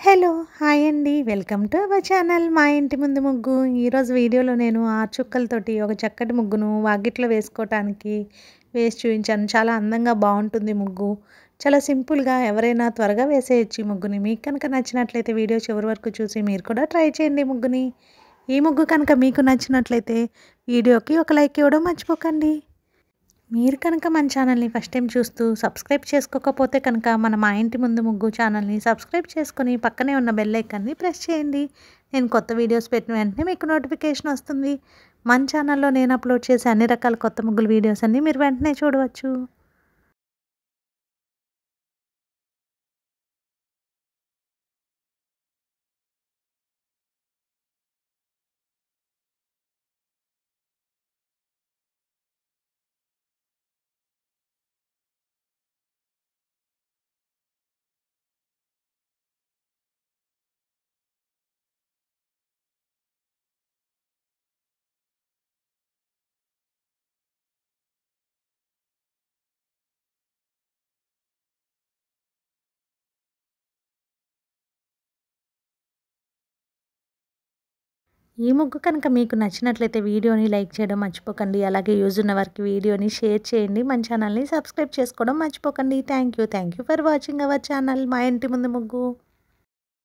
Hello! Hi అండి. Welcome to our channel మా ఇంటి ముందు ముగ్గు. ఈరోజు వీడియోలో నేను చుక్కలతోటి ఒక చక్కటి ముగ్గును వాకిట్లో వేసుకోవటానికి వేసి చూపించాను. చాలా అందంగా బావుంటుంది ముగ్గు. చాలా సింపుల్‌గా ఎవరైనా త్వరగా వేసేయొచ్చు ఈ ముగ్గుని. మీకు కనుక నచ్చినట్లయితే వీడియో చివరి వరకు చూసి మీరు కూడా ట్రై చేయండి ఈ ముగ్గుని. ఈ ముగ్గు కనుక మీకు నచ్చినట్లయితే వీడియోకి ఒక లైక్ ఇవ్వడం మర్చిపోకండి. మీరు కనుక మన ఛానల్ని ఫస్ట్ టైం చూస్తూ సబ్స్క్రైబ్ చేసుకోకపోతే కనుక మా ఇంటి ముందు ముగ్గు ఛానల్ని సబ్స్క్రైబ్ చేసుకొని పక్కనే ఉన్న బెల్ ఐకాన్ని ప్రెస్ చేయండి. నేను కొత్త వీడియోస్ పెట్టిన వెంటనే మీకు నోటిఫికేషన్ వస్తుంది. మన ఛానల్లో నేను అప్లోడ్ చేసే అన్ని రకాల కొత్త ముగ్గుల వీడియోస్ అన్నీ మీరు వెంటనే చూడవచ్చు. ఈ ముగ్గు కనుక మీకు నచ్చినట్లయితే వీడియోని లైక్ చేయడం మర్చిపోకండి. అలాగే యూజ్ ఉన్న వారికి వీడియోని షేర్ చేయండి. మన ఛానల్ని సబ్స్క్రైబ్ చేసుకోవడం మర్చిపోకండి. Thank you for watching our channel మా ఇంటి ముందు ముగ్గు.